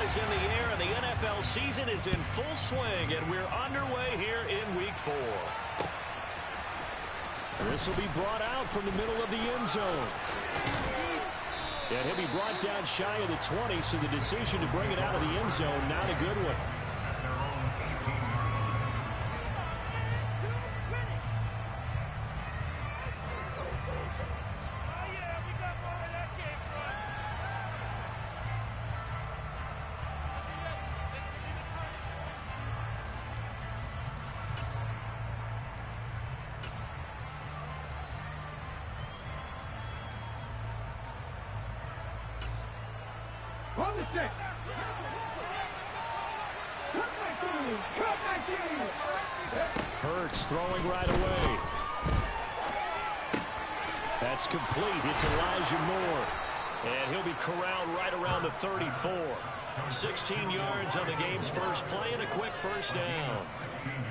is in the air, and the NFL season is in full swing, and we're underway here in Week 4. This will be brought out from the middle of the end zone. And he'll be brought down shy of the 20, so the decision to bring it out of the end zone, not a good one. Hurts throwing right away. That's complete. It's Elijah Moore. And he'll be corralled right around the 34. 16 yards on the game's first play and a quick first down.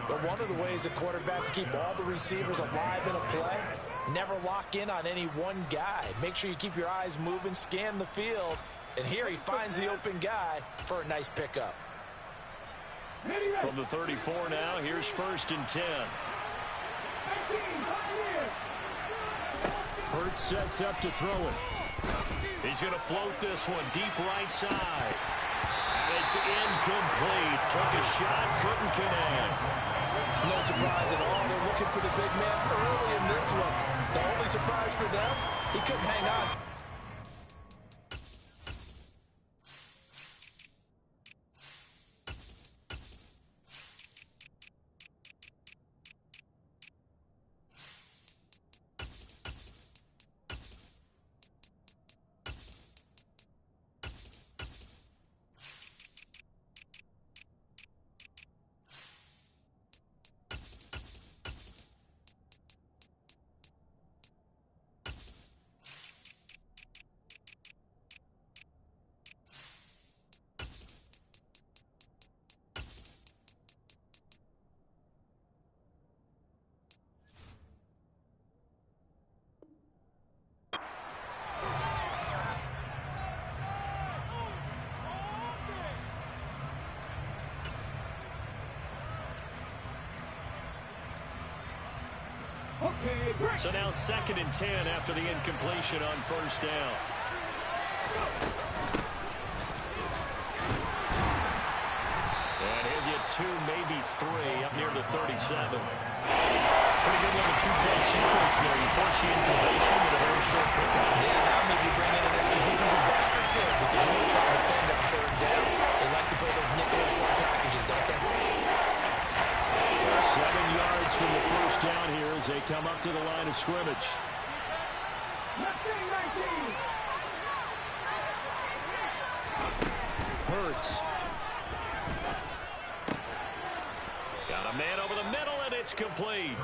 But one of the ways that quarterbacks keep all the receivers alive in a play, never lock in on any one guy. Make sure you keep your eyes moving, scan the field. And here he finds the open guy for a nice pickup. From the 34 now, here's 1st and 10. Hurts sets up to throw it. He's going to float this one deep right side. And it's incomplete. Took a shot, couldn't connect. No surprise at all. They're looking for the big man early in this one. The only surprise for them, he couldn't hang on. So now 2nd and 10 after the incompletion on 1st down. And he'll get 2, maybe 3 up near the 37. Pretty good little 2-play sequence there. You force the incompletion with a very short pickup. Yeah, now maybe bring in an extra defensive back or two because you know you're trying to defend that 3rd down. They like to play those nickel and sub packages, don't they? 7 yards from the 1st down here as they come up to the line of scrimmage. Hurts. Got a man over the middle, and it's complete.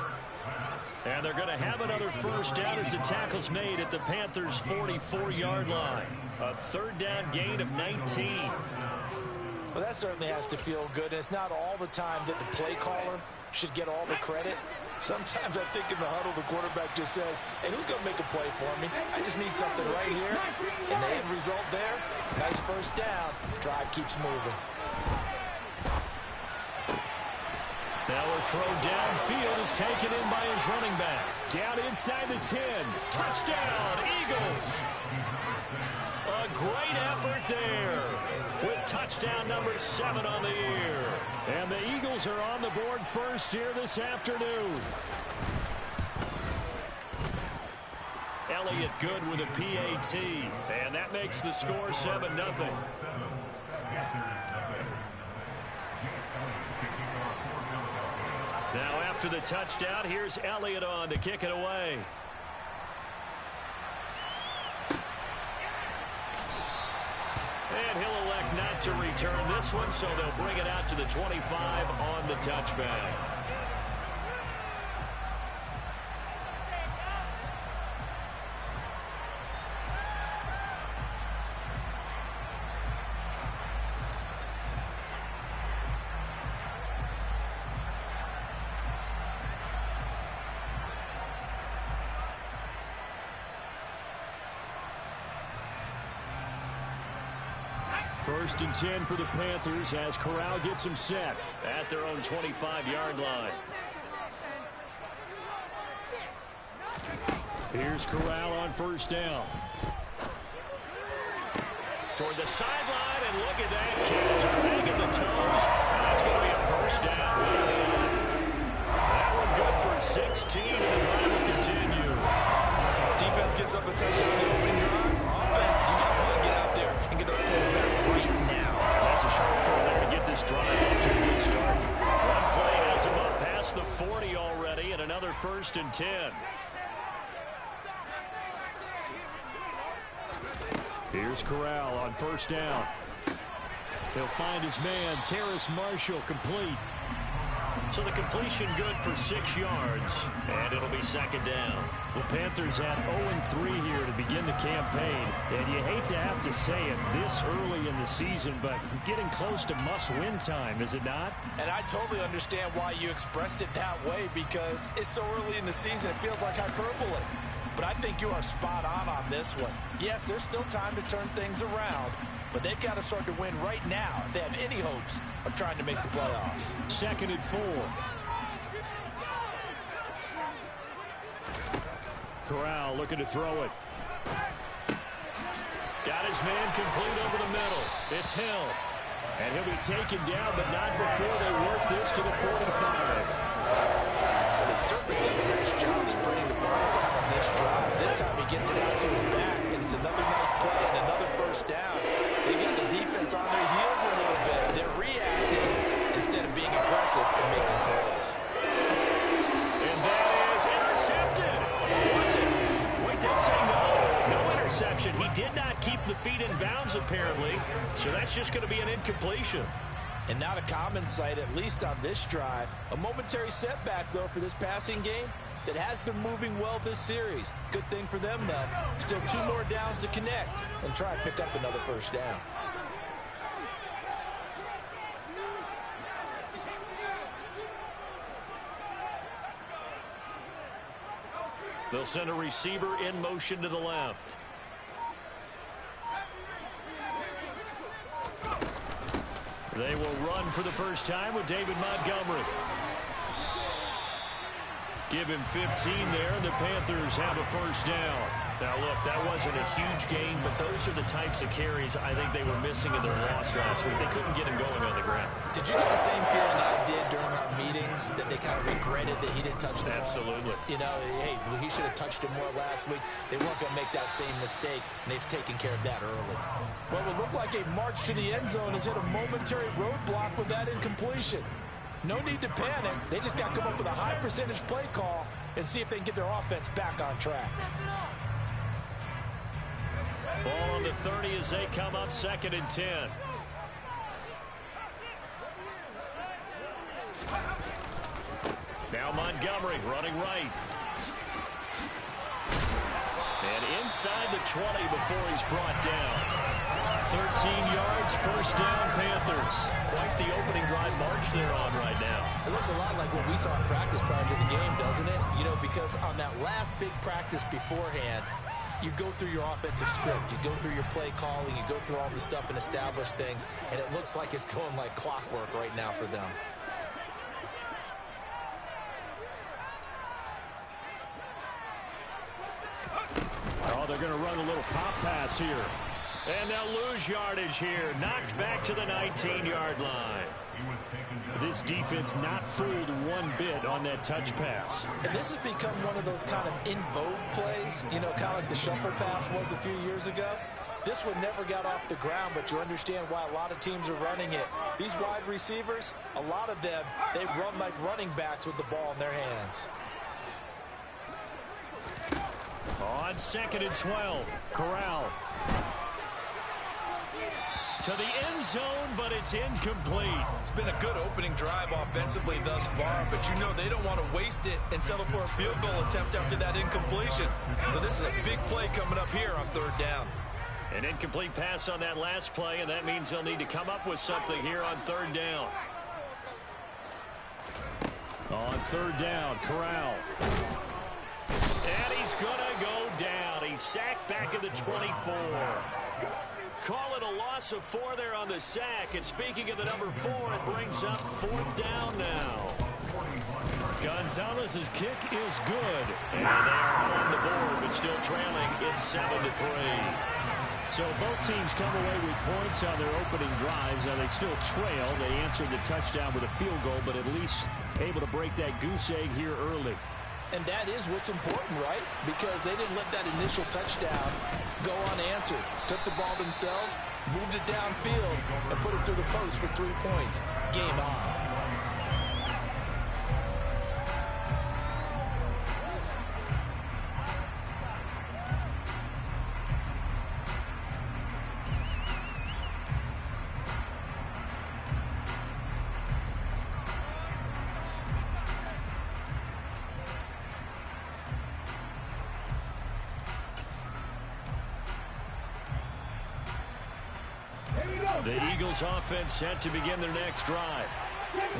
And they're going to have another 1st down as the tackle's made at the Panthers' 44-yard line. A 3rd down gain of 19. Well, that certainly has to feel good. And it's not all the time that the play caller should get all the credit. Sometimes I think in the huddle, the quarterback just says, hey, who's going to make a play for me? I just need something right here. And the end result there, nice 1st down. Drive keeps moving. Now a throw downfield is taken in by his running back. Down inside the 10. Touchdown, Eagles. A great effort there with touchdown number 7 on the year. And the Eagles are on the board first here this afternoon. Elliott good with a PAT. And that makes the score 7-0. Now after the touchdown, here's Elliott on to kick it away. And he'll elect not to return this one, so they'll bring it out to the 25 on the touchback. First and 10 for the Panthers as Corral gets them set at their own 25-yard line. Here's Corral on first down. Toward the sideline, and look at that catch, dragging the toes. And that's going to be a first down. That one good for 16, and the drive will continue. Defense gives up a touchdown on the opening drive. Offense, you got to get out there and get those plays back right now. That's a sharp throw there to get this drive off to a good start. One play has him up past the 40 already, and another first and 10. Here's Corral on first down. He'll find his man, Terrace Marshall, complete. So the completion good for 6 yards, and it'll be second down. The Panthers had 0-3 here to begin the campaign, and you hate to have to say it this early in the season, but getting close to must-win time, is it not? And I totally understand why you expressed it that way, because it's so early in the season, it feels like hyperbole. But I think you are spot on this one. Yes, there's still time to turn things around, but they've got to start to win right now if they have any hopes of trying to make the playoffs. Second and 4. Corral looking to throw it. Got his man complete over the middle. It's Hill. And he'll be taken down, but not before they work this to the 45. They certainly did a nice job spreading the ball around on this drive. This time he gets it out to his back, and it's another nice play and another first down. They got the defense on their heels a little bit. They're reacting instead of being aggressive and making plays. And that is intercepted. Was it? Wait, they say no. No interception. He did not keep the feet in bounds, apparently. So that's just going to be an incompletion. And not a common sight, at least on this drive. A momentary setback, though, for this passing game that has been moving well this series. Good thing for them, though. Still 2 more downs to connect and try and pick up another first down. They'll send a receiver in motion to the left. They will run for the first time with David Montgomery. Give him 15 there, and the Panthers have a first down. Now, look, that wasn't a huge gain, but those are the types of carries I think they were missing in their loss last week. They couldn't get him going on the ground. Did you get the same feeling I did during our meetings, that they kind of regretted that he didn't touch the ball? Absolutely. You know, hey, he should have touched it more last week. They weren't going to make that same mistake, and they've taken care of that early. Well, it would look like a march to the end zone has hit a momentary roadblock with that incompletion. No need to panic. They just got to come up with a high percentage play call and see if they can get their offense back on track. Ball on the 30 as they come up second and 10. Now Montgomery running right. And inside the 20 before he's brought down. 13 yards, first down, Panthers. Quite the opening drive march they're on right now. It looks a lot like what we saw in practice prior to the game, doesn't it? You know, because on that last big practice beforehand, you go through your offensive script, you go through your play calling, you go through all the stuff and establish things, and it looks like it's going like clockwork right now for them. Oh, they're going to run a little pop pass here. And they'll lose yardage here. Knocked back to the 19-yard line. This defense not fooled one bit on that touch pass. And this has become one of those kind of in vogue plays, you know, kind of like the shuffle pass was a few years ago. This one never got off the ground, but you understand why a lot of teams are running it. These wide receivers, a lot of them, they run like running backs with the ball in their hands. On second and 12, Corral. To the end zone, but it's incomplete. It's been a good opening drive offensively thus far, but you know they don't want to waste it and settle for a field goal attempt after that incompletion. So this is a big play coming up here on third down. An incomplete pass on that last play, and that means they'll need to come up with something here on third down. On third down, Corral. And he's going to go down. He's sacked back at the 24. call it a loss of 4 there on the sack. And speaking of the number 4, it brings up 4th down now. Gonzalez's kick is good. And they are on the board, but still trailing. It's 7-3. So both teams come away with points on their opening drives. Now they still trail. They answered the touchdown with a field goal, but at least able to break that goose egg here early. And that is what's important, right? Because they didn't let that initial touchdown go unanswered. Took the ball themselves, moved it downfield, and put it through the post for 3 points. Game on. The Eagles offense set to begin their next drive.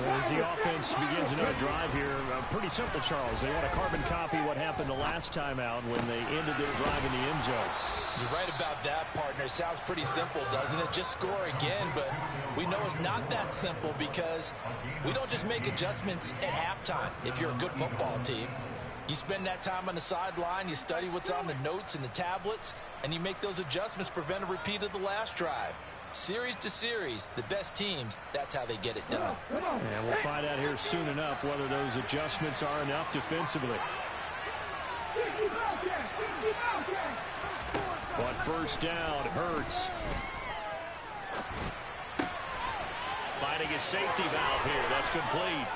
As the offense begins another drive here, pretty simple, Charles. They want to carbon copy what happened the last time out when they ended their drive in the end zone. You're right about that, partner. Sounds pretty simple, doesn't it? Just score again, but we know it's not that simple because we don't just make adjustments at halftime if you're a good football team. You spend that time on the sideline, you study what's on the notes and the tablets, and you make those adjustments, prevent a repeat of the last drive. Series to series, the best teams, that's how they get it done. And we'll find out here soon enough whether those adjustments are enough defensively. But first down, Hurts. Finding a safety valve here. That's complete.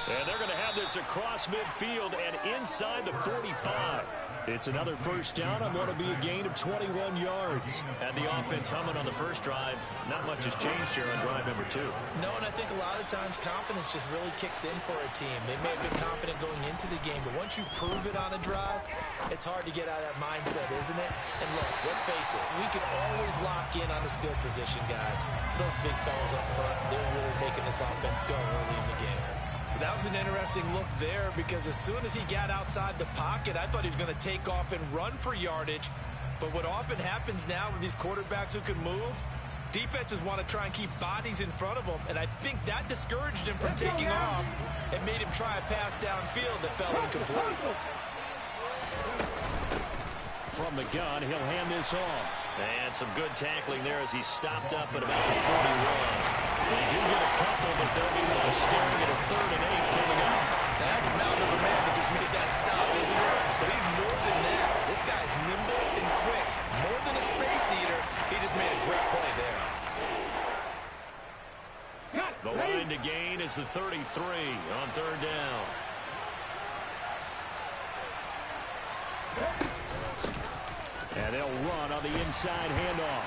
And they're going to have this across midfield and inside the 45. It's another first down on what will be a gain of 21 yards. And the offense humming on the first drive. Not much has changed here on drive number 2. No, and I think a lot of times confidence just really kicks in for a team. They may have been confident going into the game, but once you prove it on a drive, it's hard to get out of that mindset, isn't it? And look, let's face it, we can always lock in on the skill position, guys. Those big fellas up front, they're really making this offense go early in the game. That was an interesting look there because as soon as he got outside the pocket, I thought he was going to take off and run for yardage. But what often happens now with these quarterbacks who can move, defenses want to try and keep bodies in front of them. And I think that discouraged him from taking off and made him try a pass downfield that fell incomplete. From the gun, he'll hand this off. And some good tackling there as he stopped up at about the 41. They do get a couple, but they'll be left staring at a 3rd and 8 coming up. That's a mountain of a man that just made that stop, isn't it? But he's more than that. This guy's nimble and quick. More than a space eater, he just made a great play there. The line to gain is the 33 on 3rd down. And they'll run on the inside handoff.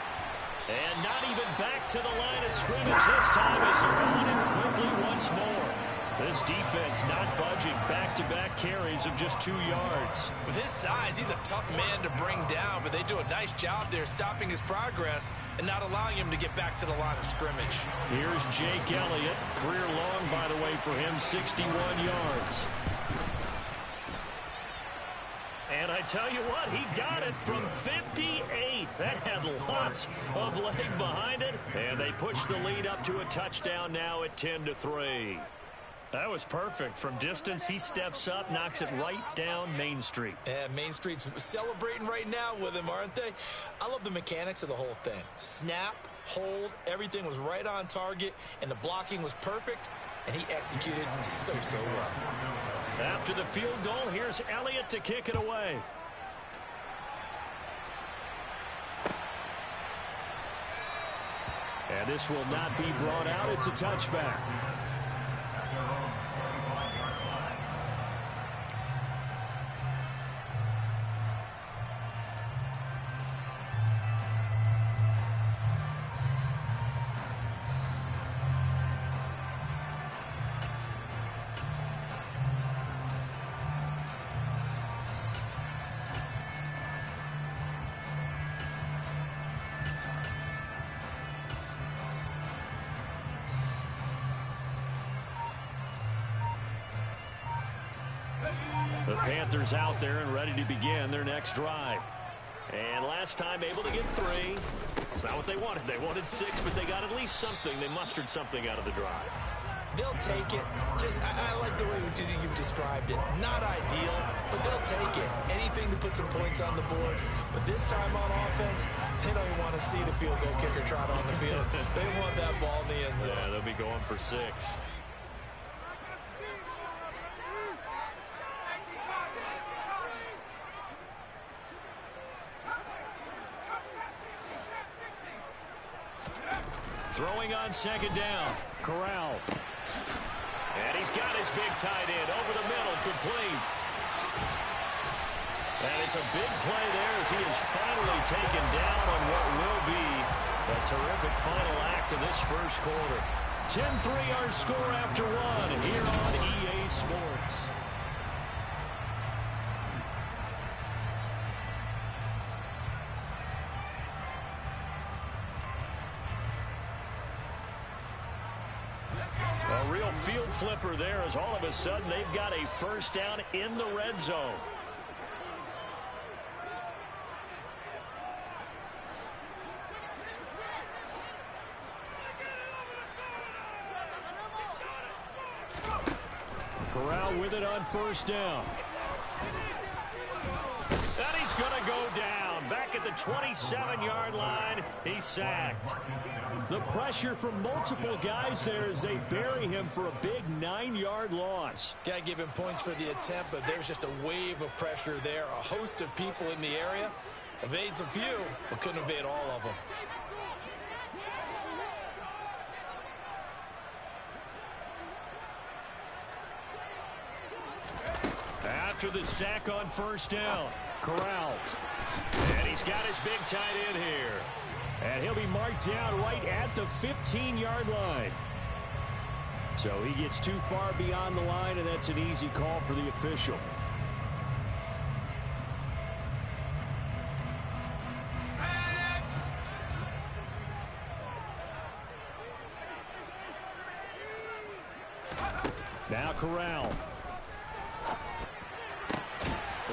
And not even back to the line of scrimmage this time as they're on him quickly once more. This defense not budging. Back-to-back carries of just 2 yards. With his size, he's a tough man to bring down, but they do a nice job there stopping his progress and not allowing him to get back to the line of scrimmage. Here's Jake Elliott. Career long, by the way, for him, 61 yards. And I tell you what, he got it from 58. That had lots of leg behind it. And they push the lead up to a touchdown now at 10-3. That was perfect. From distance, he steps up, knocks it right down Main Street. Yeah, Main Street's celebrating right now with him, aren't they? I love the mechanics of the whole thing. Snap, hold, everything was right on target, and the blocking was perfect, and he executed so well. After the field goal, here's Elliott to kick it away. And this will not be brought out. It's a touchback. The Panthers out there and ready to begin their next drive. And last time able to get 3. It's not what they wanted. They wanted 6, but they got at least something. They mustered something out of the drive. They'll take it. I like the way you've described it. Not ideal, but they'll take it. Anything to put some points on the board. But this time on offense, they don't even want to see the field goal kicker trot on the field. They want that ball in the end zone. Yeah, they'll be going for 6. Throwing on second down. Corral. And he's got his big tight end over the middle, complete. And it's a big play there as he is finally taken down on what will be a terrific final act of this first quarter. 10-3 our score after 1 here on EA Sports. A real field flipper there as all of a sudden they've got a first down in the red zone. Corral with it on first down. And he's going to go down. Back at the 27-yard line, he's sacked. The pressure from multiple guys there as they bury him for a big 9-yard loss. Got to give him points for the attempt, but there's just a wave of pressure there. A host of people in the area. Evades a few, but couldn't evade all of them. After the sack on first down, Corral. and he's got his big tight end here. And he'll be marked down right at the 15-yard line. So he gets too far beyond the line, and that's an easy call for the official. Now Corral.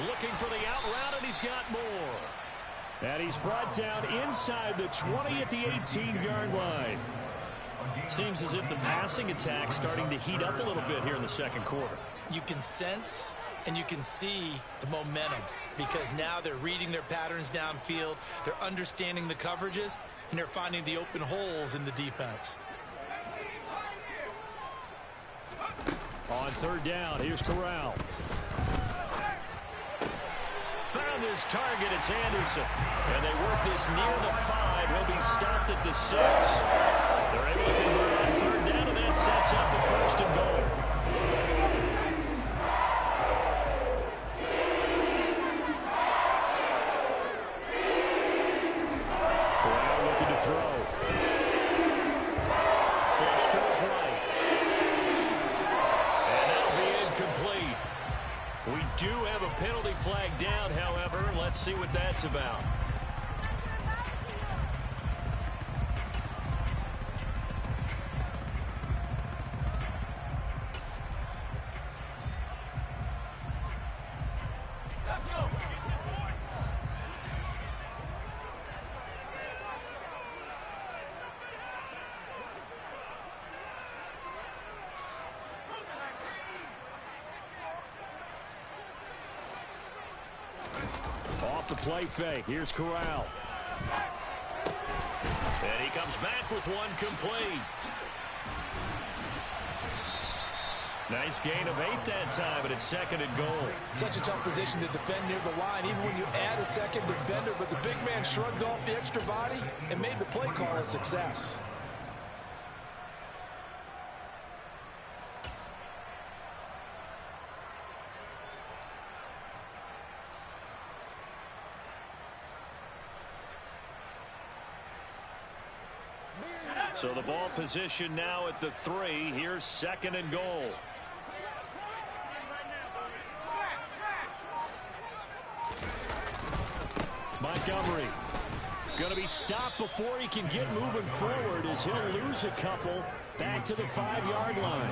Looking for the out route, and he's got more. And he's brought down inside the 20 at the 18-yard line. Seems as if the passing attack's starting to heat up a little bit here in the second quarter. You can sense and you can see the momentum because now they're reading their patterns downfield, they're understanding the coverages, and they're finding the open holes in the defense. On third down, here's Corral. Found his target, it's Anderson. And they work this near the 5. He'll be stopped at the 6. They're able to convert on third down, and that sets up the first and goal. Corral looking to throw. Flush to his right. And that'll be incomplete. We do have a penalty flag down, however. Let's see what that's about. Off the play fake. Here's Corral. And he comes back with one complete. Nice gain of 8 that time, but it's second and goal. Such a tough position to defend near the line, even when you add a second defender, but the big man shrugged off the extra body and made the play call a success. So the ball position now at the 3. Here's second and goal. Montgomery going to be He's stopped before he can get moving forward as he'll lose a couple back to the 5-yard line.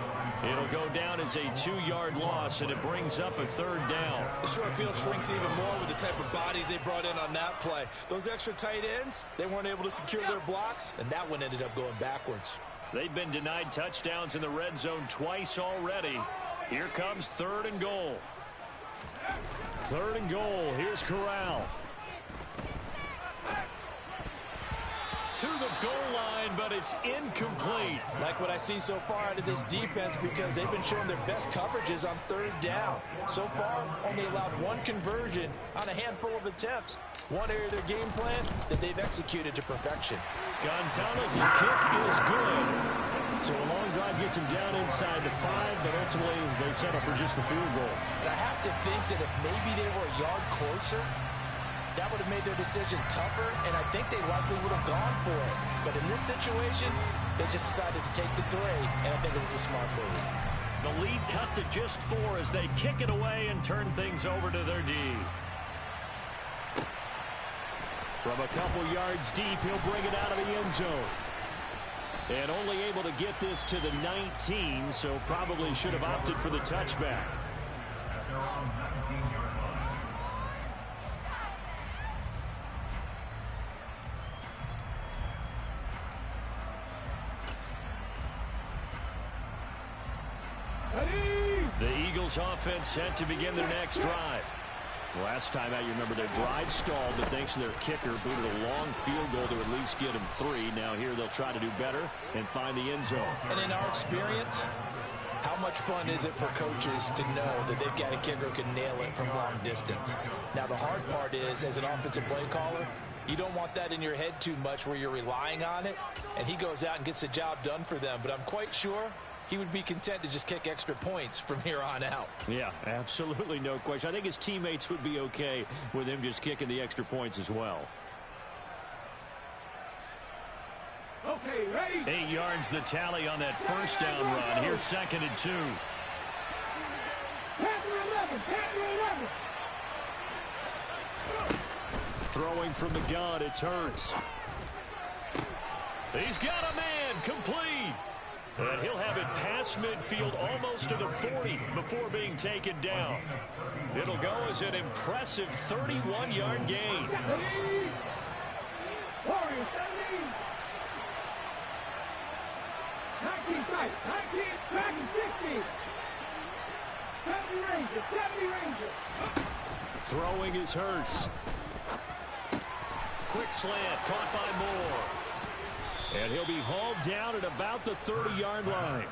It'll go down as a 2-yard loss, and it brings up a 3rd down. The short field shrinks even more with the type of bodies they brought in on that play. Those extra tight ends, they weren't able to secure their blocks, and that one ended up going backwards. They've been denied touchdowns in the red zone twice already. Here comes 3rd and goal. 3rd and goal. Here's Corral. To the goal line, but it's incomplete. Like what I see so far out of this defense, because they've been showing their best coverages on 3rd down. So far, only allowed 1 conversion on a handful of attempts. One area of their game plan that they've executed to perfection. Gonzalez's kick is good. So a long drive gets him down inside the 5, but ultimately they settle for just the field goal. And I have to think that if maybe they were a yard closer, that would have made their decision tougher, and I think they likely would have gone for it. But in this situation, they just decided to take the 3, and I think it was a smart move. The lead cut to just 4 as they kick it away and turn things over to their D. From a couple yards deep, he'll bring it out of the end zone. And only able to get this to the 19, so probably should have opted for the touchback. The Eagles offense set to begin their next drive. Last time out, you remember their drive stalled, but thanks to their kicker, booted a long field goal to at least get them 3. Now here they'll try to do better and find the end zone. And in our experience, how much fun is it for coaches to know that they've got a kicker who can nail it from long distance? Now the hard part is, as an offensive play caller, you don't want that in your head too much where you're relying on it, and he goes out and gets the job done for them. But I'm quite sure he would be content to just kick extra points from here on out. Yeah, absolutely no question. I think his teammates would be okay with him just kicking the extra points as well. Okay, ready? 8 yards the tally on that 1st down run. Here's 2nd and 2. Throwing from the gun, it's Hurts. He's got a man, complete. And he'll have it past midfield almost to the 40 before being taken down. It'll go as an impressive 31-yard gain. Throwing is Hurts. Quick slant, caught by Moore. And he'll be hauled down at about the 30-yard line.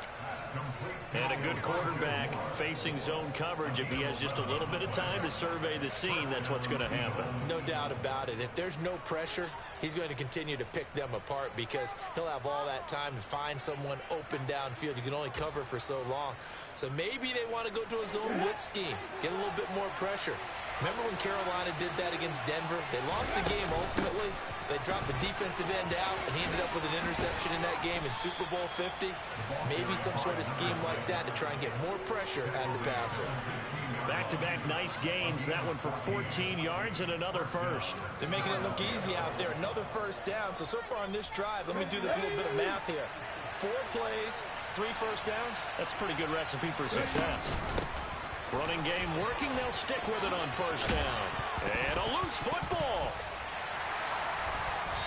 And a good quarterback facing zone coverage. If he has just a little bit of time to survey the scene, that's what's going to happen. No doubt about it. If there's no pressure, he's going to continue to pick them apart because he'll have all that time to find someone open downfield. You can only cover for so long. So maybe they want to go to a zone blitz scheme, get a little bit more pressure. Remember when Carolina did that against Denver? They lost the game ultimately. They dropped the defensive end out, and he ended up with an interception in that game in Super Bowl 50. Maybe some sort of scheme like that to try and get more pressure at the passer. Back-to-back nice gains. That one for 14 yards and another first. They're making it look easy out there. Another 1st down. So far on this drive, let me do this little bit of math here. 4 plays, 3 first downs. That's a pretty good recipe for success. Running game working. They'll stick with it on 1st down. And a loose football.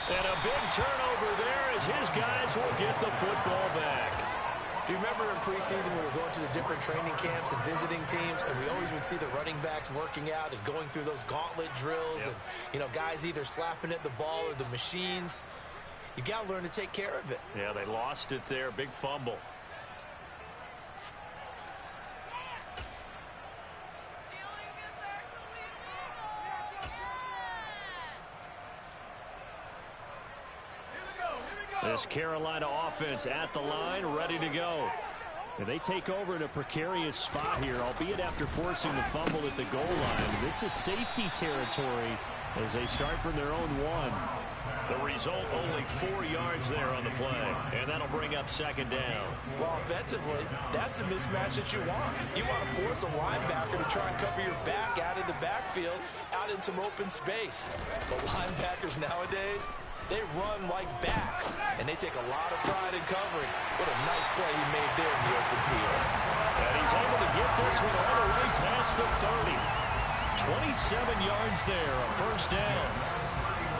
And a big turnover there as his guys will get the football back. Do you remember in preseason we were going to the different training camps and visiting teams, and we always would see the running backs working out and going through those gauntlet drills, and, you know, guys either slapping at the ball or the machines. You got to learn to take care of it. Yeah, they lost it there. Big fumble. This Carolina offense at the line, ready to go. And they take over in a precarious spot here, albeit after forcing the fumble at the goal line. This is safety territory as they start from their own 1. The result, only 4 yards there on the play. And that'll bring up 2nd down. Well, offensively, that's the mismatch that you want. You want to force a linebacker to try and cover your back out of the backfield, out in some open space. But linebackers nowadays, they run like backs, and they take a lot of pride in covering. What a nice play he made there in the open field. And he's able to get this one all the way past the 30. 27 yards there, a first down.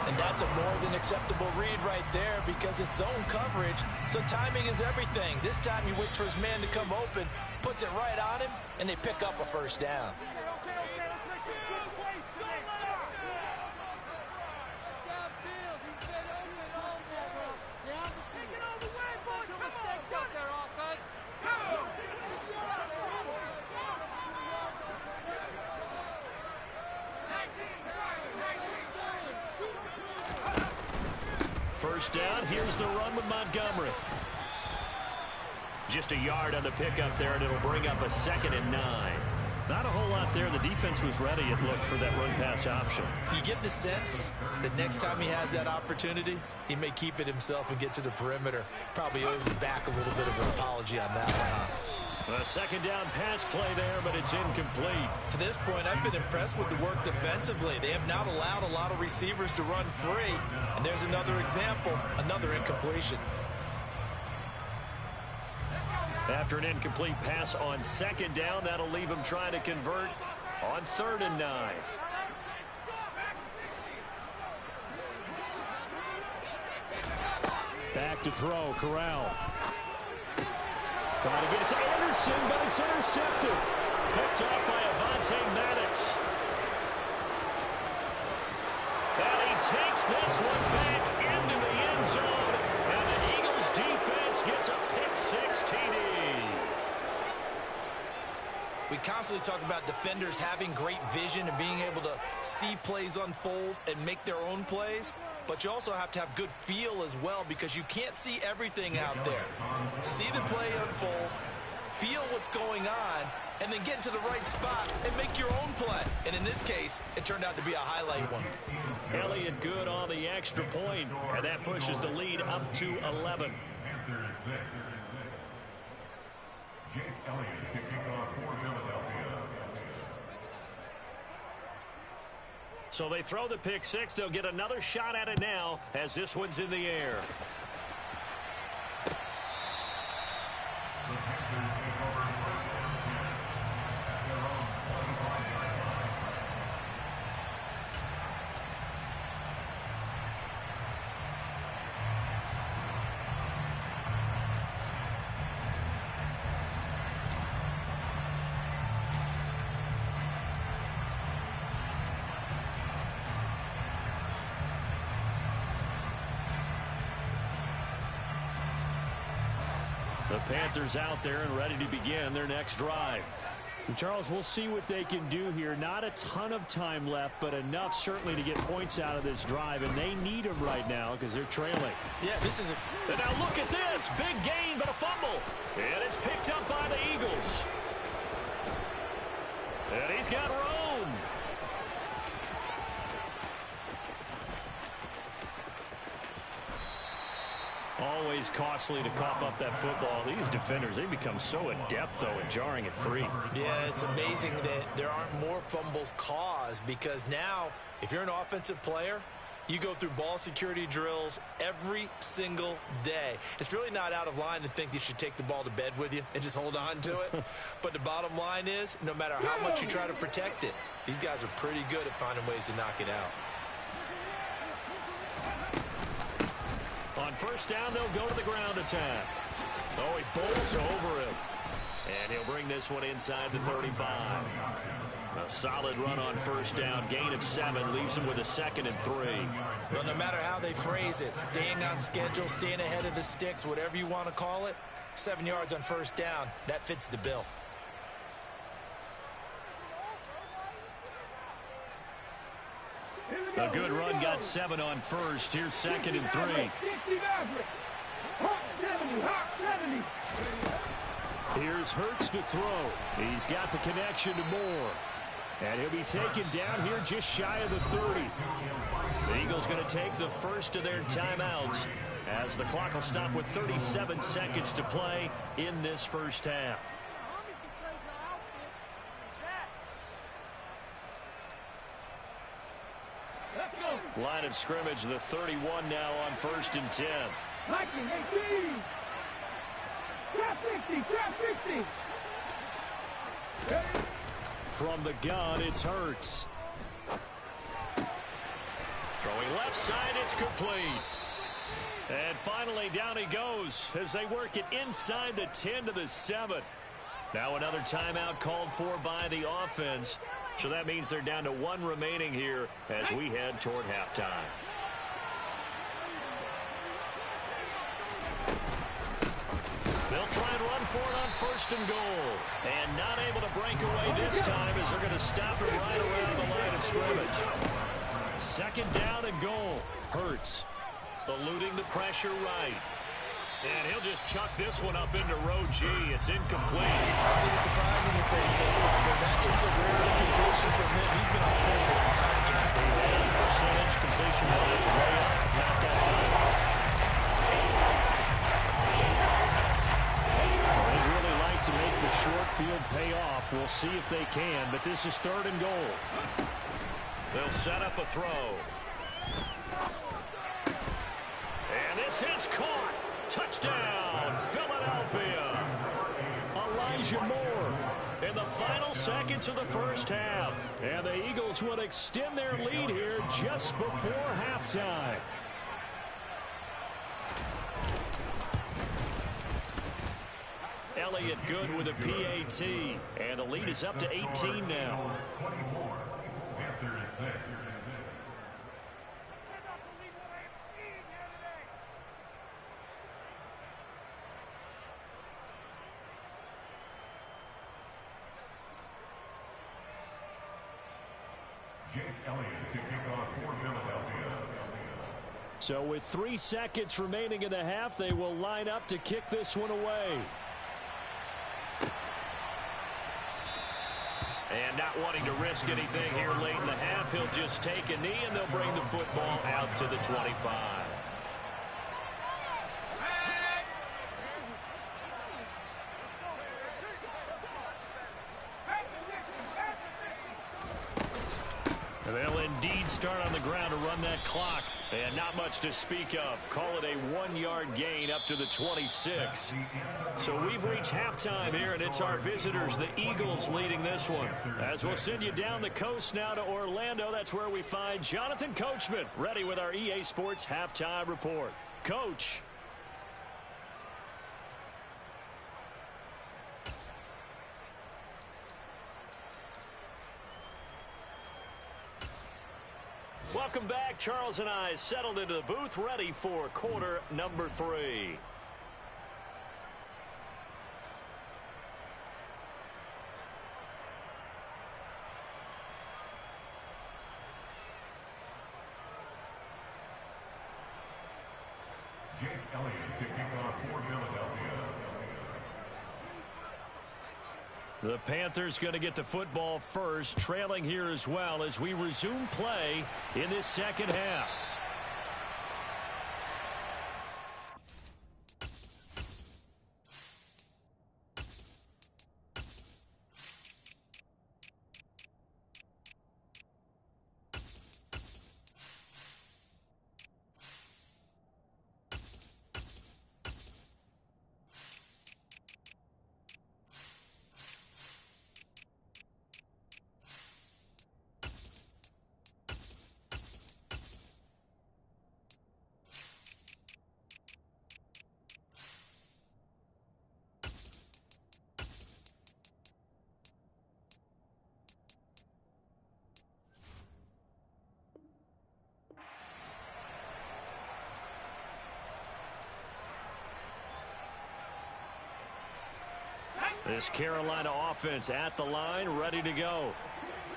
And that's a more than acceptable read right there because it's zone coverage, so timing is everything. This time he waits for his man to come open, puts it right on him, and they pick up a first down. First down, here's the run with Montgomery. Just a yard on the pickup there, and it'll bring up a 2nd and 9. Not a whole lot there. The defense was ready, it looked, for that run-pass option. You get the sense that next time he has that opportunity, he may keep it himself and get to the perimeter. Probably owes his back a little bit of an apology on that one, huh? A 2nd down pass play there, but it's incomplete. To this point, I've been impressed with the work defensively. They have not allowed a lot of receivers to run free. And there's another example, another incompletion. After an incomplete pass on 2nd down, that'll leave him trying to convert on 3rd and 9. Back to throw, Corral. Trying to get it to Anderson, but it's intercepted. Picked off by Avonte Maddox. And he takes this one back into the end zone. And the Eagles defense gets a pick-6 TD. We constantly talk about defenders having great vision and being able to see plays unfold and make their own plays. But you also have to have good feel as well because you can't see everything out there. See the play unfold, feel what's going on, and then get into the right spot and make your own play. And in this case, it turned out to be a highlight one. Elliott good on the extra point, and that pushes the lead up to 11. Jake Elliott kicking off for Philadelphia. So they throw the pick-6. They'll get another shot at it now as this one's in the air. The Panthers out there and ready to begin their next drive. And Charles, we'll see what they can do here. Not a ton of time left, but enough certainly to get points out of this drive, and they need them right now because they're trailing. Yeah, this is a... And now look at this. Big gain, but a fumble. And it's picked up by the Eagles. And he's got Rome. Always costly to cough up that football. These defenders, they become so adept, though, at jarring it free. Yeah, it's amazing that there aren't more fumbles caused because now, if you're an offensive player, you go through ball security drills every single day. It's really not out of line to think you should take the ball to bed with you and just hold on to it. But the bottom line is, no matter how much you try to protect it, these guys are pretty good at finding ways to knock it out. On first down, they'll go to the ground attack. Oh, he bowls over him. And he'll bring this one inside the 35. A solid run on first down. Gain of 7 leaves him with a 2nd and 3. Well, no matter how they phrase it, staying on schedule, staying ahead of the sticks, whatever you want to call it, 7 yards on first down, that fits the bill. A good run, got 7 on first. Here's 2nd and 3. Here's Hurts to throw. He's got the connection to Moore. And he'll be taken down here just shy of the 30. The Eagles going to take the first of their timeouts as the clock will stop with 37 seconds to play in this first half. Line of scrimmage, the 31 now on 1st and 10. 19-18. Trap 60, trap 60. From the gun, it's Hurts. Throwing left side, it's complete. And finally, down he goes as they work it inside the 10 to the 7. Now another timeout called for by the offense. So that means they're down to 1 remaining here as we head toward halftime. They'll try and run for it on 1st and goal. And not able to break away this time as they're going to stop it right around the line of scrimmage. 2nd down and goal. Hurts eluding the pressure right. And he'll just chuck this one up into row G. It's incomplete. I see the surprise in your face there, partner. That is a rare completion from him. He's been on point this entire game. His percentage, completion rate way up. Not that time. They'd really like to make the short field pay off. We'll see if they can, but this is 3rd and goal. They'll set up a throw. And this is caught. Touchdown, Philadelphia. Elijah Moore in the final seconds of the 1st half. And the Eagles will extend their lead here just before halftime. Elliott good with a PAT. And the lead is up to 18 now. So with 3 seconds remaining in the half, they will line up to kick this one away. And not wanting to risk anything here late in the half, he'll just take a knee and they'll bring the football out to the 25. They'll indeed start on the ground to run that clock. And not much to speak of. Call it a 1-yard gain up to the 26. So we've reached halftime here, and it's our visitors, the Eagles, leading this one. As we'll send you down the coast now to Orlando, that's where we find Jonathan Coachman, ready with our EA Sports Halftime Report. Coach. Welcome back. Charles and I settled into the booth, ready for quarter number 3. Jake Elliott kicking off for Philadelphia. The Panthers going to get the football first, trailing here as well as we resume play in this 2nd half. This Carolina offense at the line, ready to go.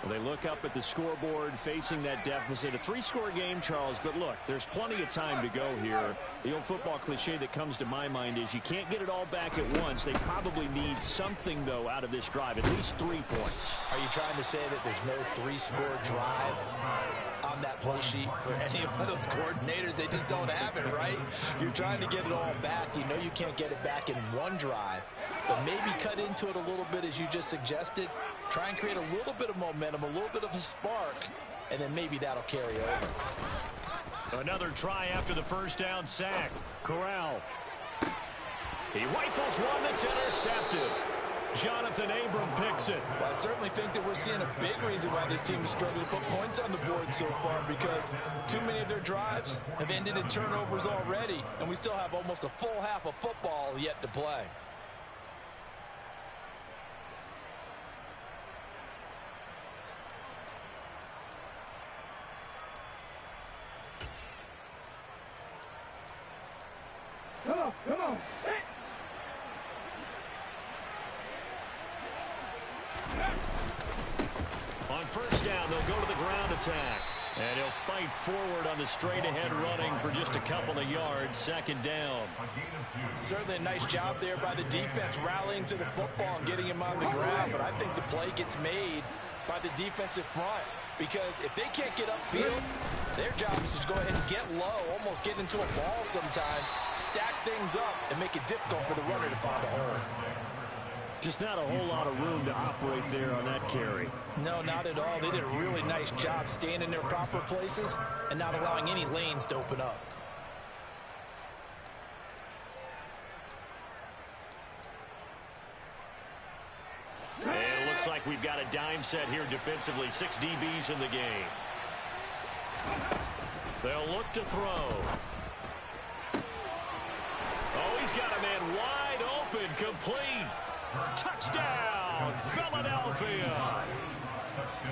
Well, they look up at the scoreboard, facing that deficit. A 3-score game, Charles, but look, there's plenty of time to go here. The old football cliche that comes to my mind is you can't get it all back at once. They probably need something, though, out of this drive, at least 3 points. Are you trying to say that there's no 3-score drive on that play sheet for any of those coordinators? They just don't have it, right? You're trying to get it all back. You know you can't get it back in one drive, but maybe cut into it a little bit as you just suggested. Try and create a little bit of momentum, a little bit of a spark, and then maybe that'll carry over. Another try after the first down sack. Corral. He rifles one that's intercepted. Jonathan Abram picks it. Well, I certainly think that we're seeing a big reason why this team is struggling to put points on the board so far, because too many of their drives have ended in turnovers already, and we still have almost a full half of football yet to play. Come on. Hey. On first down, they'll go to the ground attack. And he'll fight forward on the straight-ahead running for just a couple of yards. Second down. Certainly a nice job there by the defense rallying to the football and getting him on the ground. But I think the play gets made by the defensive front, because if they can't get upfield, their job is to go ahead and get low, almost get into a ball sometimes, stack things up, and make it difficult for the runner to find a hole. Just not a whole lot of room to operate there on that carry. No, not at all. They did a really nice job staying in their proper places and not allowing any lanes to open up. And it looks like we've got a dime set here defensively. 6 DBs in the game. They'll look to throw. Oh, he's got a man wide open, complete. Touchdown, Philadelphia.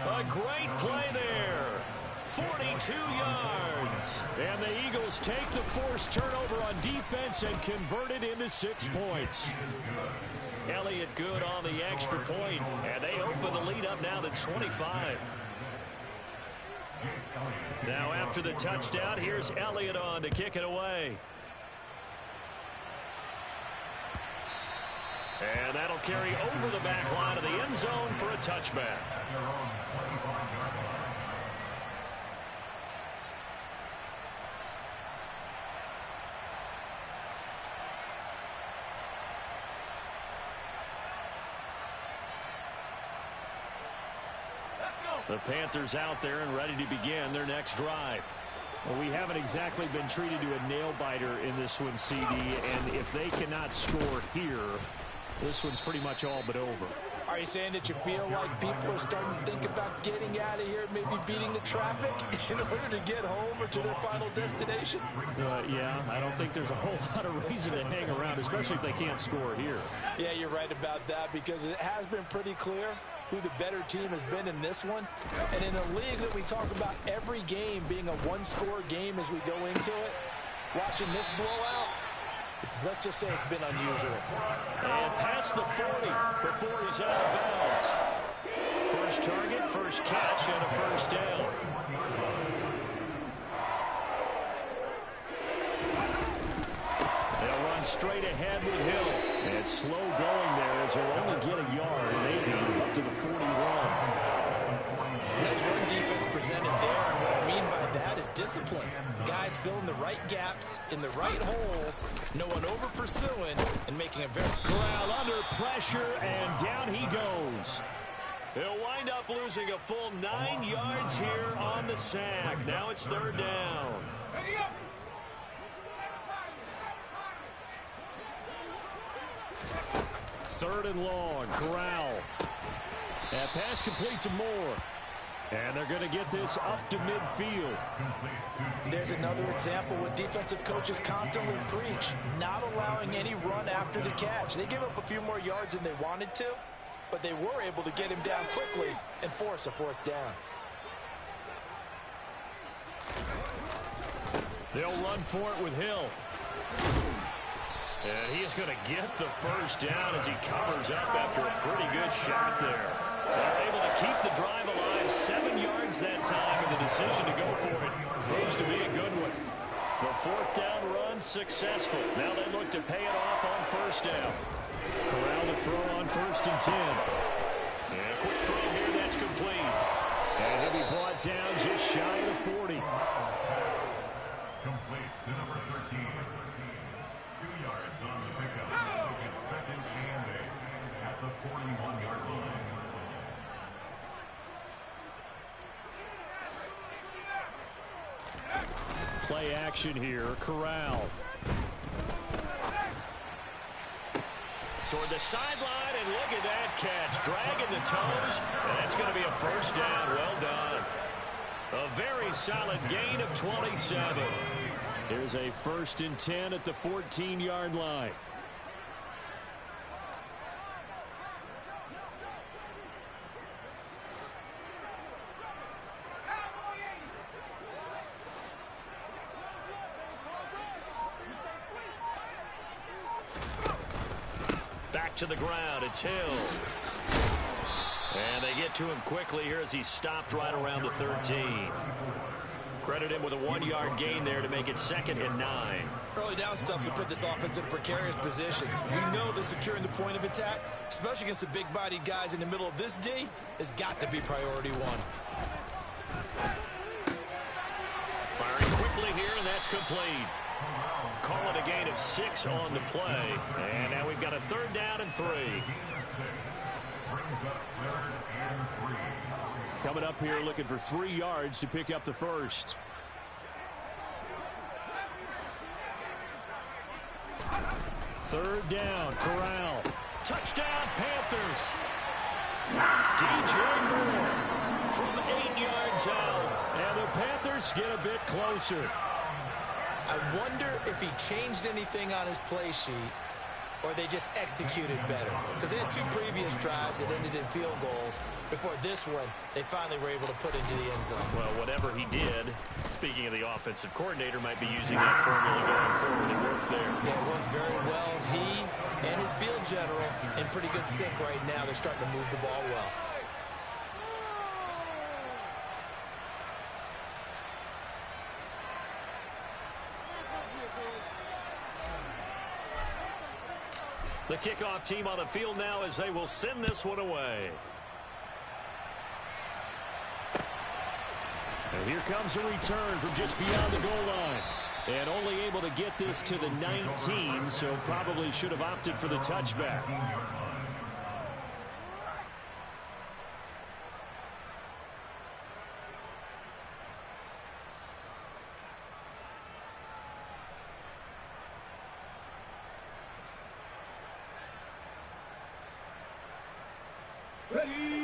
A great play there. 42 yards. And the Eagles take the forced turnover on defense and convert it into 6 points. Elliott good on the extra point, and they open the lead up now to 25. Now after the touchdown, here's Elliott on to kick it away. And that'll carry over the back line of the end zone for a touchback. The Panthers out there and ready to begin their next drive. Well, we haven't exactly been treated to a nail-biter in this one, CD, and if they cannot score here, this one's pretty much all but over. Are you saying that you feel like people are starting to think about getting out of here, maybe beating the traffic in order to get home or to their final destination? Yeah, I don't think there's a whole lot of reason to hang around, especially if they can't score here. Yeah, you're right about that, because it has been pretty clear who the better team has been in this one. And in a league that we talk about every game being a one-score game as we go into it, watching this blowout, let's just say it's been unusual. And past the 40 before he's out of bounds. First target, first catch, and a first down. They'll run straight ahead with Hill. And it's slow going there as he'll only get a yard, maybe up to the 41. Nice run defense presented there, and what I mean by that is discipline. Guys filling the right gaps in the right holes, no one over pursuing, and making a very... Corral under pressure, and down he goes. He'll wind up losing a full 9 yards here on the sack. Now it's third down. Third and long, Corral. That pass complete to Moore. And they're going to get this up to midfield. There's another example what defensive coaches constantly preach, not allowing any run after the catch. They give up a few more yards than they wanted to, but they were able to get him down quickly and force a fourth down. They'll run for it with Hill. And he is going to get the first down as he covers up after a pretty good shot there. They're able to keep the drive alive, 7 yards that time, and the decision to go for it proves to be a good one. The fourth down run successful. Now they look to pay it off on first down. Corral to throw on 1st and 10. And a quick throw here that's complete. And he'll be brought down just shy of the 40. Complete to number 13. 2 yards on the pickup. It's second and 8 at the 41-yard line. play action here. Corral. Toward the sideline, and look at that catch. Dragging the toes, and that's going to be a first down. Well done. A very solid gain of 27. Here's a 1st and 10 at the 14-yard line. Back to the ground. It's Hill. And they get to him quickly here as he stopped right around the 13. Credit him with a 1-yard gain there to make it 2nd and 9. Early down stuff to put this offense in a precarious position. We know that securing the point of attack, especially against the big-bodied guys in the middle of this D, has got to be priority one. Firing quickly here, and that's complete. Call it a gain of 6 on the play. And now we've got a 3rd down and 3. Coming up here looking for 3 yards to pick up the first. Third down, Corral. Touchdown, Panthers. DJ Moore from 8 yards out. And the Panthers get a bit closer. I wonder if he changed anything on his play sheet or they just executed better. Because they had 2 previous drives that ended in field goals. Before this one, they finally were able to put into the end zone. Well, whatever he did, speaking of the offensive coordinator, might be using that formula going forward. It worked there. Yeah, it works very well. He and his field general in pretty good sync right now. They're starting to move the ball well. The kickoff team on the field now as they will send this one away. And here comes a return from just beyond the goal line. And only able to get this to the 19, so probably should have opted for the touchback.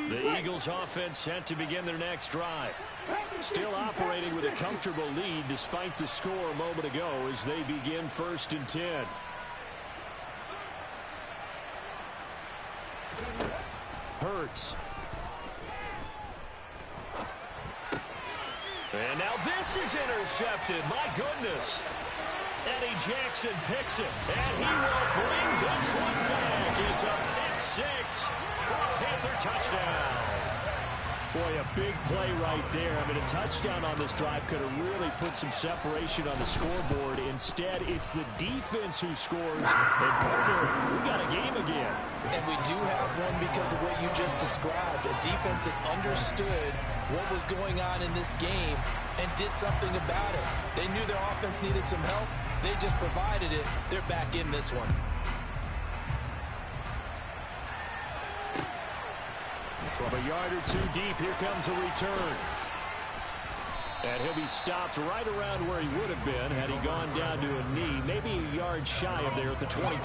The Eagles offense set to begin their next drive. Still operating with a comfortable lead despite the score a moment ago as they begin 1st and 10. Hurts. And now this is intercepted. My goodness. Eddie Jackson picks it. And he will bring this one back. It's a pick 6 for a Panther touchdown. Boy, a big play right there. I mean, a touchdown on this drive could have really put some separation on the scoreboard. Instead, it's the defense who scores. And, partner, we got a game again. And we do have one because of what you just described. A defense that understood what was going on in this game and did something about it. They knew their offense needed some help. They just provided it. They're back in this one. From a yard or 2 deep, here comes a return. And he'll be stopped right around where he would have been had he gone down to a knee, maybe a yard shy of there at the 24.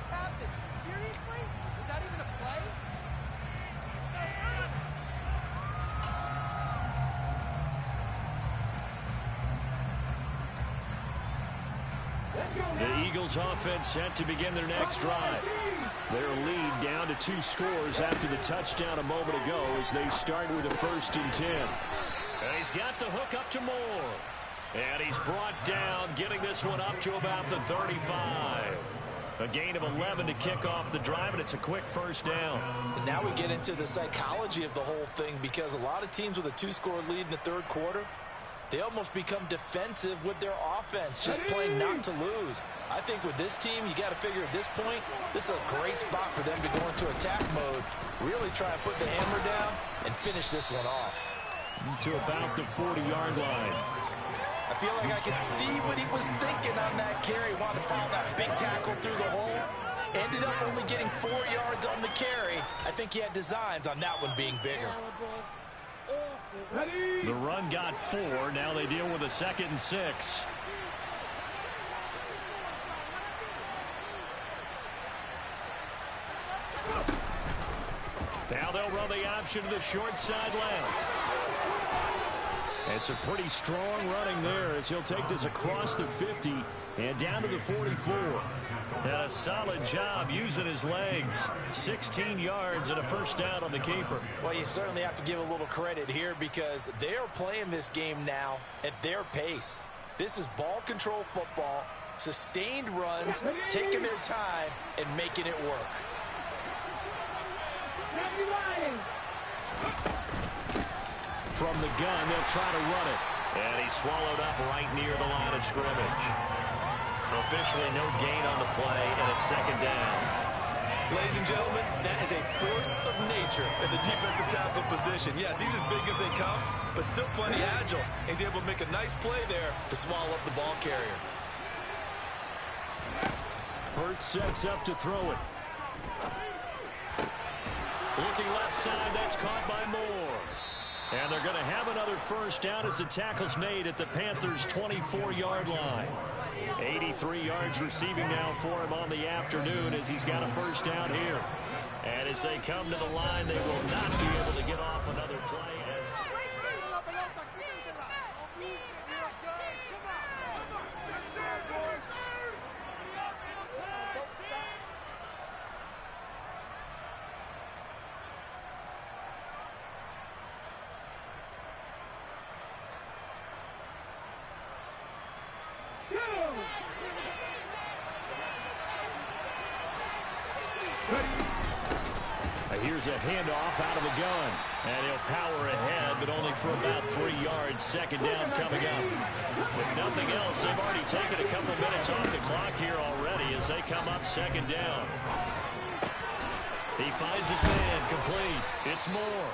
Captain, seriously? Is that even a play? The Eagles offense set to begin their next drive. Their lead down to 2 scores after the touchdown a moment ago as they start with a 1st and 10. And he's got the hook up to Moore. And he's brought down, getting this one up to about the 35. A gain of 11 to kick off the drive, and it's a quick first down. And now we get into the psychology of the whole thing because a lot of teams with a 2-score lead in the 3rd quarter, they almost become defensive with their offense, just playing not to lose. I think with this team, you got to figure at this point, this is a great spot for them to go into attack mode, really try and put the hammer down and finish this one off. To about the 40-yard line. I feel like I could see what he was thinking on that carry. Wanted to follow that big tackle through the hole. Ended up only getting 4 yards on the carry. I think he had designs on that one being bigger. The run got 4. Now they deal with a 2nd and 6. Now they'll run the option to the short side left. It's a pretty strong running there as he'll take this across the 50 and down to the 44. And a solid job using his legs. 16 yards and a first down on the keeper. Well, you certainly have to give a little credit here because they are playing this game now at their pace. This is ball control football, sustained runs, taking their time and making it work. From the gun, they'll try to run it. And he's swallowed up right near the line of scrimmage. Officially no gain on the play, and it's 2nd down. Ladies and gentlemen, that is a force of nature at the defensive tackle position. Yes, he's as big as they come, but still plenty agile. He's able to make a nice play there to swallow up the ball carrier. Hurts sets up to throw it. Looking left side, that's caught by Moore. And they're going to have another first down as the tackle's made at the Panthers' 24-yard line. 83 yards receiving now for him on the afternoon as he's got a first down here. And as they come to the line, they will not be able to get off another play. Here's a handoff out of the gun. And he'll power ahead, but only for about 3 yards. 2nd down coming up. If nothing else, they've already taken a couple minutes off the clock here already as they come up 2nd down. He finds his man complete. It's Moore.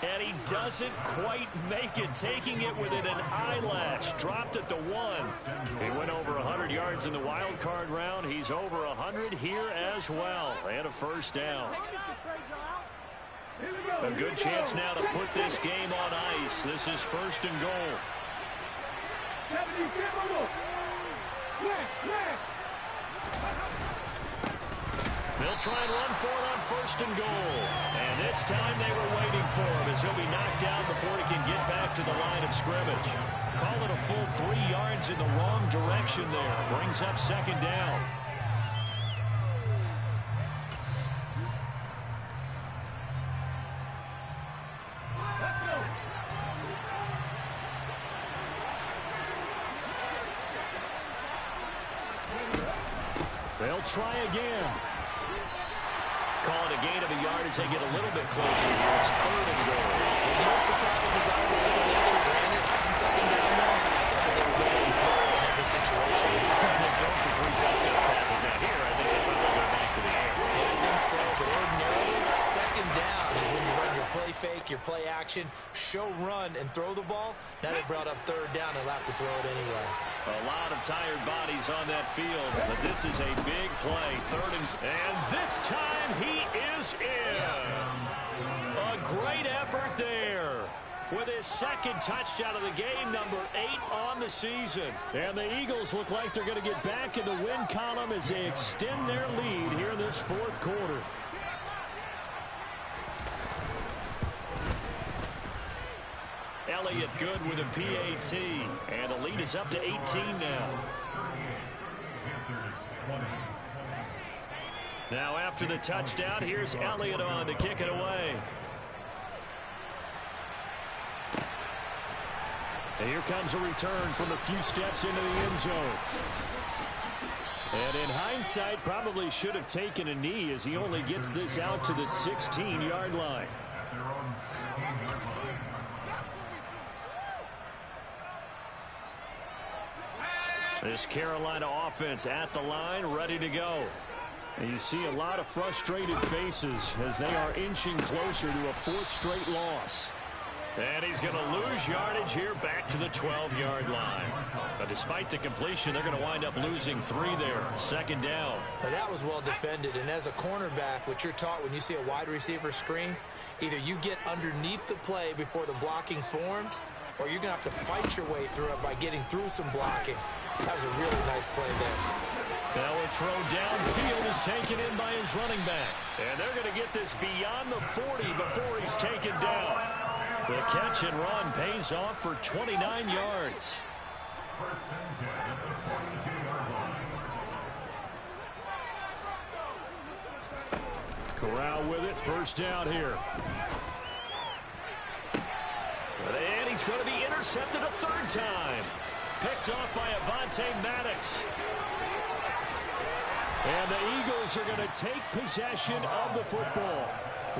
And he doesn't quite make it, taking it within an eyelash. Dropped at the 1. He went over 100 yards in the wild card round. He's over 100 here as well. And a first down. A good chance now to put this game on ice. This is 1st and goal. They'll try and run for it on 1st and goal. And this time they were waiting for him as he'll be knocked down before he can get back to the line of scrimmage. Call it a full 3 yards in the wrong direction there. Brings up 2nd down. They'll try again. Call it a gain of a yard as they get a little bit closer here. It's 3rd and goal. Well, you surprised as I was on nature, Brandon, on 2nd down now. I thought that they were going to throw it in this situation. They've thrown for 3 touchdown passes. Now here, I think they might go back to the air. Yeah, I think so, but ordinarily, 2nd down is when you run your play fake, your play action, show run, and throw the ball. Now they brought up 3rd down, they'll have to throw it anyway. A lot of tired bodies on that field, but this is a big play. 3rd and this time he is in. Yes. A great effort there with his 2nd touchdown of the game, number 8 on the season. And the Eagles look like they're going to get back in the win column as they extend their lead here in this 4th quarter. Elliott good with a PAT, and the lead is up to 18 now. Now after the touchdown, here's Elliott on to kick it away. And here comes a return from a few steps into the end zone. And in hindsight, probably should have taken a knee as he only gets this out to the 16-yard line. This Carolina offense at the line, ready to go. And you see a lot of frustrated faces as they are inching closer to a 4th straight loss. And he's going to lose yardage here back to the 12-yard line. But despite the completion, they're going to wind up losing 3 there. Second down. Now that was well defended. And as a cornerback, what you're taught when you see a wide receiver screen, either you get underneath the play before the blocking forms, or you're going to have to fight your way through it by getting through some blocking. That was a really nice play there. Now a throw downfield is taken in by his running back. And they're going to get this beyond the 40 before he's taken down. The catch and run pays off for 29 yards. First and 10 at the 42-yard line. Corral with it. First down here. And he's going to be intercepted a 3rd time. Picked off by Avonte Maddox. And the Eagles are going to take possession of the football.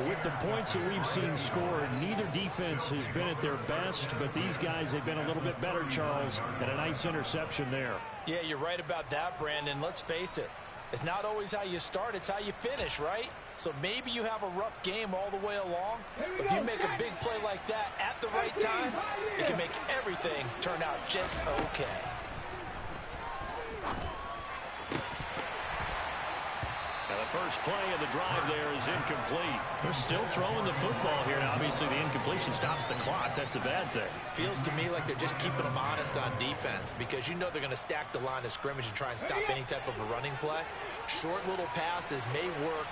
With the points that we've seen scored, neither defense has been at their best, but these guys have been a little bit better, Charles, and a nice interception there. Yeah, you're right about that, Brandon. Let's face it. It's not always how you start, it's how you finish, right? So maybe you have a rough game all the way along, but if you make a big play like that at the right time, it can make everything turn out just okay. Now the first play of the drive there is incomplete. They're still throwing the football here. Now, obviously, the incompletion stops the clock. That's a bad thing. Feels to me like they're just keeping them honest on defense because you know they're going to stack the line of scrimmage and try and stop any type of a running play. Short little passes may work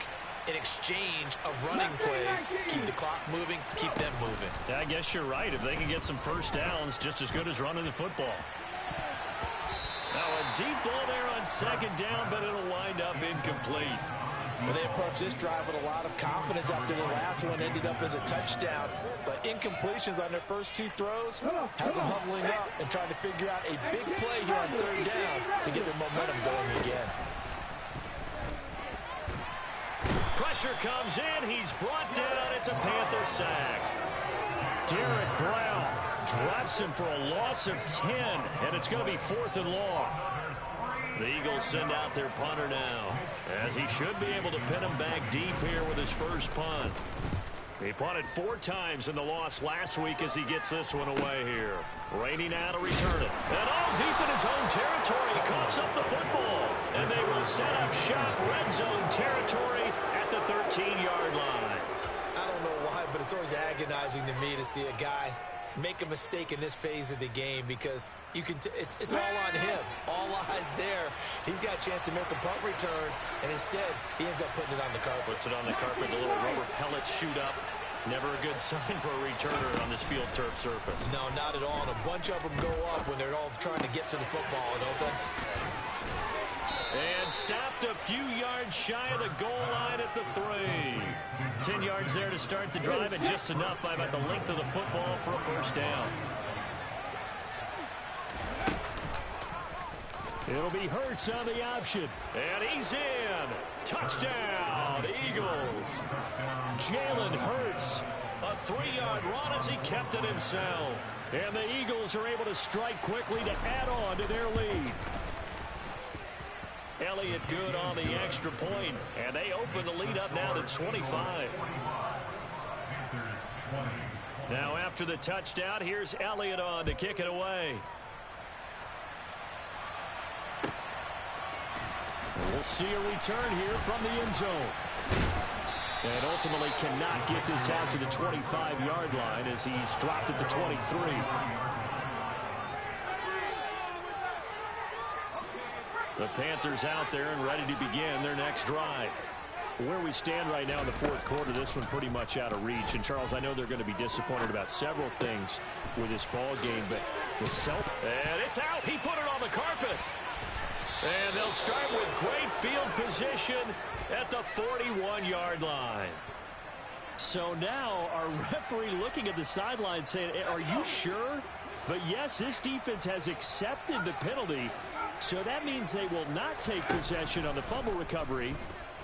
in exchange of running plays. Keep the clock moving, keep them moving. Yeah, I guess you're right. If they can get some first downs, just as good as running the football. Now a deep ball there on 2nd down, but it'll wind up incomplete. Well, they approached this drive with a lot of confidence after the last one ended up as a touchdown. But incompletions on their first 2 throws has them huddling up and trying to figure out a big play here on 3rd down to get their momentum going again. Pressure comes in. He's brought down. It's a Panther sack. Derek Brown Drops him for a loss of 10, and it's going to be 4th and long. The Eagles send out their punter now, as he should be able to pin him back deep here with his first punt. He punted 4 times in the loss last week as he gets this one away here. Raining out to return it. And all deep in his own territory. He coughs up the football. And they will set up shop red zone territory at the 13-yard line. I don't know why, but it's always agonizing to me to see a guy make a mistake in this phase of the game because you can it's all on him. All eyes there. He's got a chance to make a punt return, and instead he ends up putting it on the carpet. Puts it on the carpet. The little rubber pellets shoot up. Never a good sign for a returner on this field turf surface. No, not at all. And a bunch of them go up when they're all trying to get to the football, don't they? And stopped a few yards shy of the goal line at the 3. 10 yards there to start the drive, and just enough by about the length of the football for a first down. It'll be Hurts on the option. And he's in. Touchdown, Eagles. Jalen Hurts. A 3-yard run as he kept it himself. And the Eagles are able to strike quickly to add on to their lead. Elliott good on the extra point, and they open the lead up now to 25. Now after the touchdown, here's Elliott on to kick it away. We'll see a return here from the end zone. And ultimately cannot get this out to the 25-yard line as he's dropped at the 23. The Panthers out there and ready to begin their next drive. Where we stand right now in the 4th quarter, this one pretty much out of reach. And, Charles, I know they're going to be disappointed about several things with this ball game, but the And it's out. He put it on the carpet. And they'll start with great field position at the 41-yard line. So now our referee looking at the sideline saying, are you sure? But, yes, this defense has accepted the penalty. So that means they will not take possession on the fumble recovery.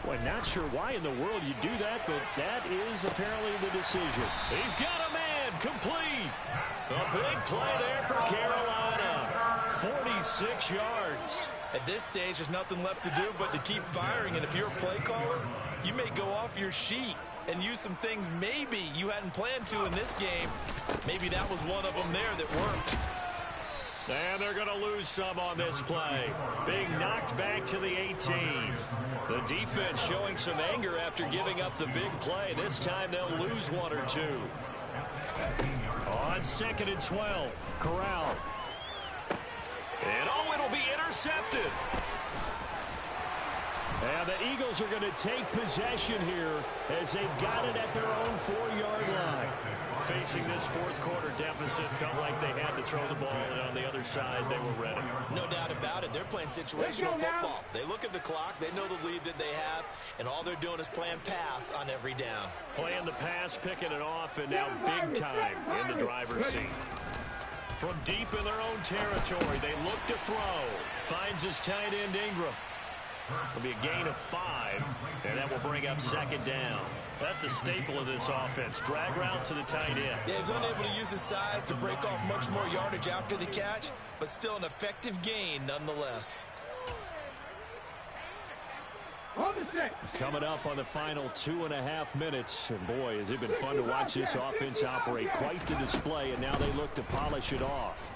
Well, not sure why in the world you do that, but that is apparently the decision. He's got a man complete. A big play there for Carolina. 46 yards. At this stage, there's nothing left to do but to keep firing. And if you're a play caller, you may go off your sheet. and use some things maybe you hadn't planned to in this game. Maybe that was one of them there that worked. And they're going to lose some on this play. Being knocked back to the 18. The defense showing some anger after giving up the big play. This time they'll lose one or two. On 2nd and 12, Corral. And it'll be intercepted. And the Eagles are going to take possession here as they've got it at their own 4-yard line. Facing this fourth quarter deficit, felt like they had to throw the ball, and on the other side, they were ready. No doubt about it. They're playing situational football. They look at the clock, they know the lead that they have, and all they're doing is playing pass on every down. Playing the pass, picking it off, and now big time in the driver's seat. From deep in their own territory, they look to throw. Finds his tight end, Ingram. It'll be a gain of 5, and that will bring up 2nd down. That's a staple of this offense. Drag route to the tight end. Yeah, he's unable to use his size to break off much more yardage after the catch, but still an effective gain nonetheless. Coming up on the final 2.5 minutes. And boy, has it been fun to watch this offense operate. Quite the display, and now they look to polish it off.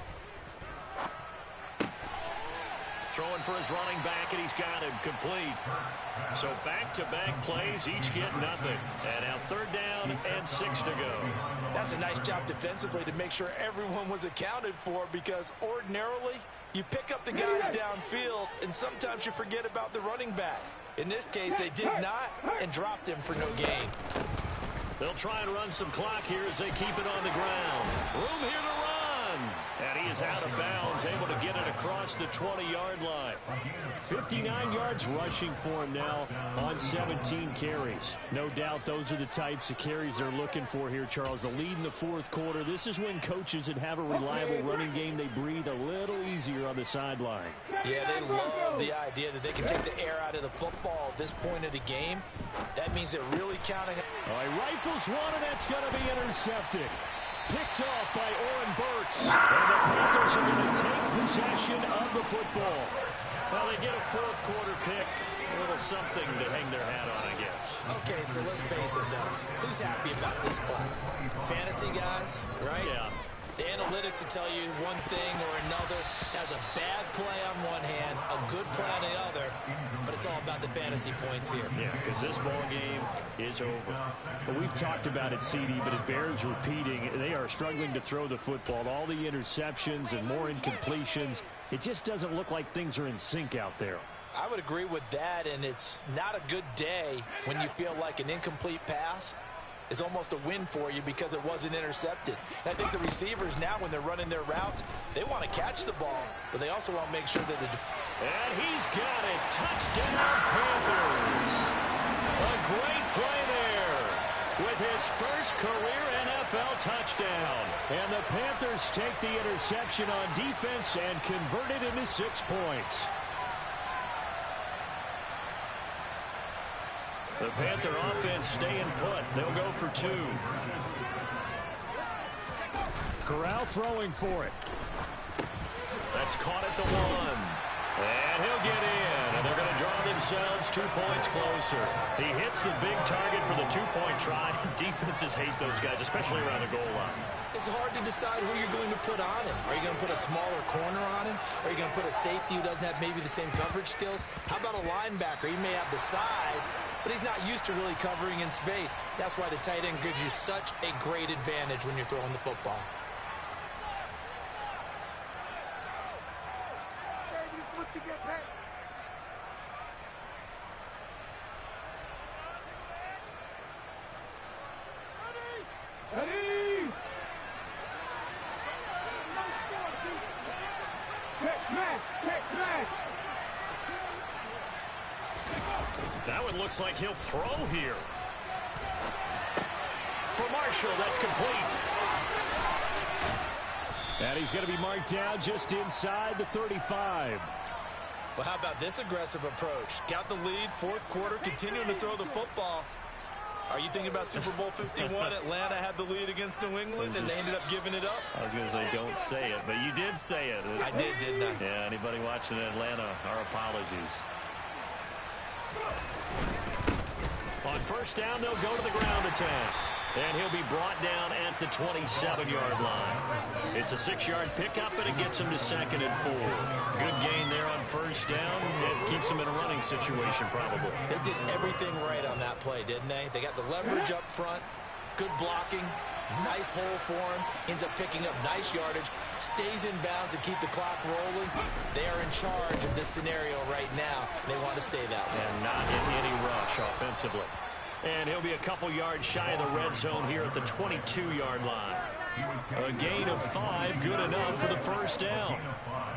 Throwing for his running back, and he's got him complete. So back-to-back plays, each get nothing. And now 3rd down and 6 to go. That's a nice job defensively to make sure everyone was accounted for, because ordinarily you pick up the guys downfield and sometimes you forget about the running back. In this case, they did not and dropped him for no gain. They'll try and run some clock here as they keep it on the ground. Room here to run. And he is out of bounds, able to get it across the 20-yard line. 59 yards rushing for him now on 17 carries. No doubt those are the types of carries they're looking for here, Charles. The lead in the fourth quarter. This is when coaches that have a reliable running game, they breathe a little easier on the sideline. Yeah, they love the idea that they can take the air out of the football at this point of the game. That means they're really counting. All right, rifles one, and that's going to be intercepted. Picked off by Oren Burks. And the Panthers are going to take possession of the football. Well, they get a fourth quarter pick. A little something to hang their hat on, I guess. Okay, so let's face it, though. Who's happy about this play? Fantasy guys, right? Yeah. The analytics will tell you one thing or another. That's a bad play on one hand, a good play on the other, but it's all about the fantasy points here. Yeah, because this ball game is over. Well, we've talked about it, CD, but it bears repeating. They are struggling to throw the football. All the interceptions and more incompletions. It just doesn't look like things are in sync out there. I would agree with that, and it's not a good day when you feel like an incomplete pass is almost a win for you because it wasn't intercepted. And I think the receivers now, when they're running their routes, they want to catch the ball, but they also want to make sure that and he's got it. Touchdown, Panthers. A great play there with his first career NFL touchdown. And the Panthers take the interception on defense and convert it into 6 points. The Panther offense staying put. They'll go for 2. Corral throwing for it. That's caught at the 1. And he'll get in. And they're going to draw themselves 2 points closer. He hits the big target for the 2-point try. Defenses hate those guys, especially around the goal line. It's hard to decide who you're going to put on him. Are you going to put a smaller corner on him? Are you going to put a safety who doesn't have maybe the same coverage skills? How about a linebacker? He may have the size, but he's not used to really covering in space. That's why the tight end gives you such a great advantage when you're throwing the football. That one looks like he'll throw here. For Marshall, that's complete. And he's going to be marked down just inside the 35. Well, how about this aggressive approach? Got the lead, fourth quarter, continuing to throw the football. Are you thinking about Super Bowl 51? Atlanta had the lead against New England, and they ended up giving it up? I was going to say, don't say it, but you did say it. I did, didn't I? Yeah, anybody watching Atlanta, our apologies. On On first down, they'll go to the ground attack. And he'll be brought down at the 27-yard line. It's a 6-yard pickup, and it gets him to 2nd and 4. Good gain there on first down. It keeps him in a running situation, probably. They did everything right on that play, didn't they? They got the leverage up front, good blocking, nice hole for him, ends up picking up nice yardage, stays in bounds to keep the clock rolling. They are in charge of this scenario right now. They want to stay that way. And not in any rush offensively. And he'll be a couple yards shy of the red zone here at the 22-yard line. A gain of 5, good enough for the first down.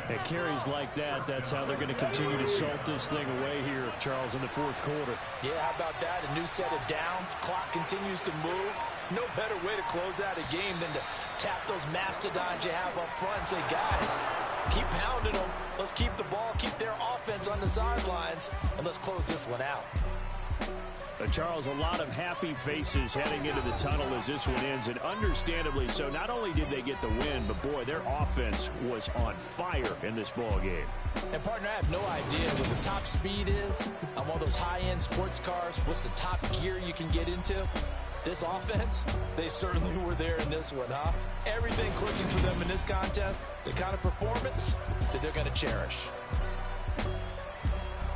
At carries like that, that's how they're going to continue to salt this thing away here, Charles, in the fourth quarter. Yeah, how about that? A new set of downs. Clock continues to move. No better way to close out a game than to tap those mastodons you have up front and say, guys, keep pounding them. Let's keep the ball, keep their offense on the sidelines, and let's close this one out. Charles, a lot of happy faces heading into the tunnel as this one ends, and understandably so. Not only did they get the win, but, boy, their offense was on fire in this ball game. And, partner, I have no idea what the top speed is on one of those high-end sports cars. What's the top gear you can get into? This offense, they certainly were there in this one, huh? Everything clicking for them in this contest, the kind of performance that they're going to cherish.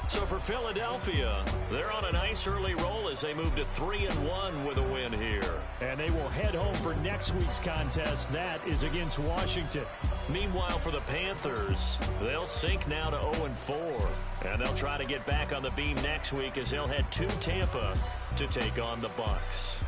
So for Philadelphia, they're on a nice early roll as they move to 3-1 with a win here. And they will head home for next week's contest. That is against Washington. Meanwhile, for the Panthers, they'll sink now to 0-4. And they'll try to get back on the beam next week as they'll head to Tampa to take on the Bucs.